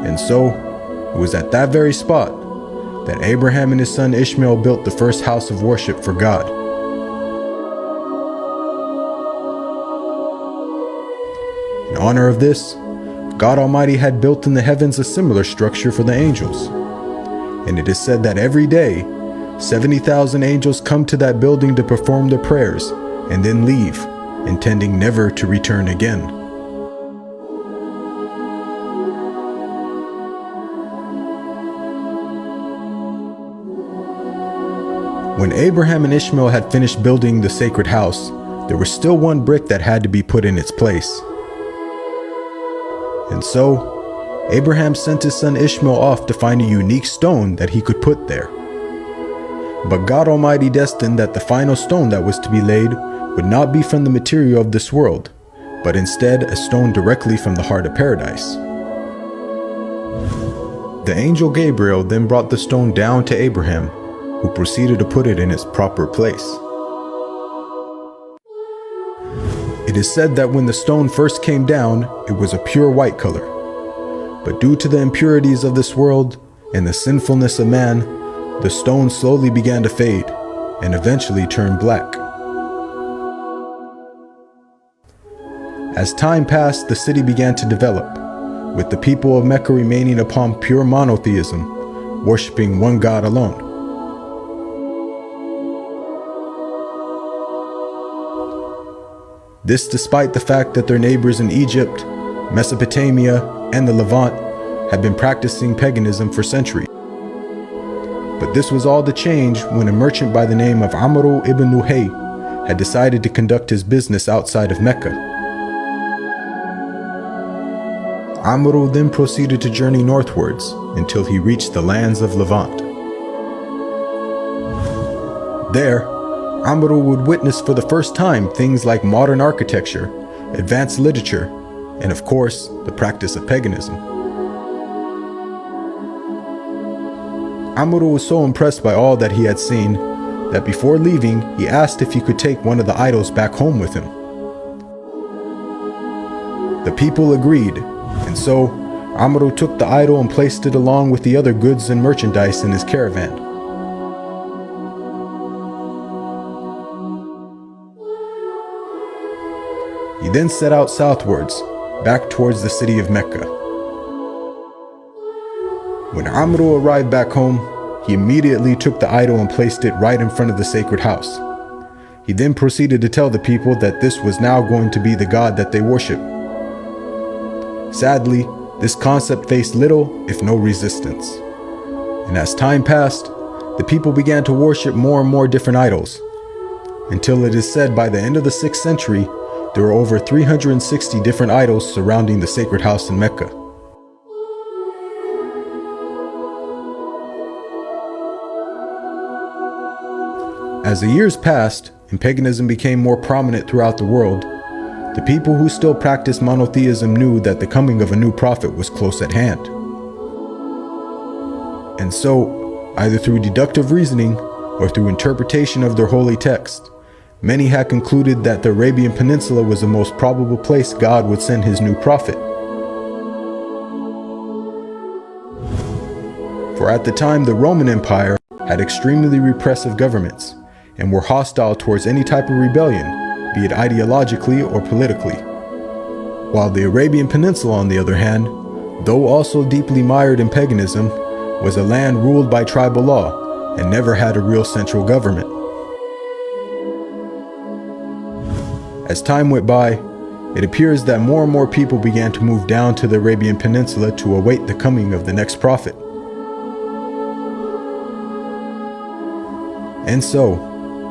And so, it was at that very spot that Abraham and his son Ishmael built the first house of worship for God. In honor of this, God Almighty had built in the heavens a similar structure for the angels. And it is said that every day, 70,000 angels come to that building to perform their prayers and then leave, intending never to return again. When Abraham and Ishmael had finished building the sacred house, there was still one brick that had to be put in its place. And so, Abraham sent his son Ishmael off to find a unique stone that he could put there. But God Almighty destined that the final stone that was to be laid would not be from the material of this world, but instead a stone directly from the heart of paradise. The angel Gabriel then brought the stone down to Abraham, who proceeded to put it in its proper place. It is said that when the stone first came down, it was a pure white color. But due to the impurities of this world and the sinfulness of man, the stone slowly began to fade and eventually turned black. As time passed, the city began to develop, with the people of Mecca remaining upon pure monotheism, worshiping one God alone. This despite the fact that their neighbors in Egypt, Mesopotamia, and the Levant had been practicing paganism for centuries. But this was all to change when a merchant by the name of Amr ibn Luhay had decided to conduct his business outside of Mecca. Amr then proceeded to journey northwards until he reached the lands of Levant. There, Amr would witness for the first time things like modern architecture, advanced literature, and of course, the practice of paganism. Amr was so impressed by all that he had seen that before leaving, he asked if he could take one of the idols back home with him. The people agreed, and so Amr took the idol and placed it along with the other goods and merchandise in his caravan. He then set out southwards, back towards the city of Mecca. When Amr arrived back home, he immediately took the idol and placed it right in front of the sacred house. He then proceeded to tell the people that this was now going to be the god that they worship. Sadly, this concept faced little, if no resistance. And as time passed, the people began to worship more and more different idols, until it is said by the end of the 6th century, there were over 360 different idols surrounding the sacred house in Mecca. As the years passed and paganism became more prominent throughout the world, the people who still practiced monotheism knew that the coming of a new prophet was close at hand. And so, either through deductive reasoning or through interpretation of their holy text, many had concluded that the Arabian Peninsula was the most probable place God would send his new prophet. For at the time, the Roman Empire had extremely repressive governments and were hostile towards any type of rebellion, be it ideologically or politically. While the Arabian Peninsula, on the other hand, though also deeply mired in paganism, was a land ruled by tribal law and never had a real central government. As time went by, it appears that more and more people began to move down to the Arabian Peninsula to await the coming of the next prophet. And so,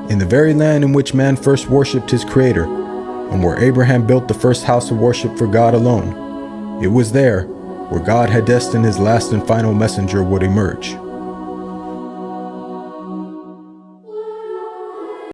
in the very land in which man first worshipped his Creator, and where Abraham built the first house of worship for God alone, it was there where God had destined his last and final messenger would emerge.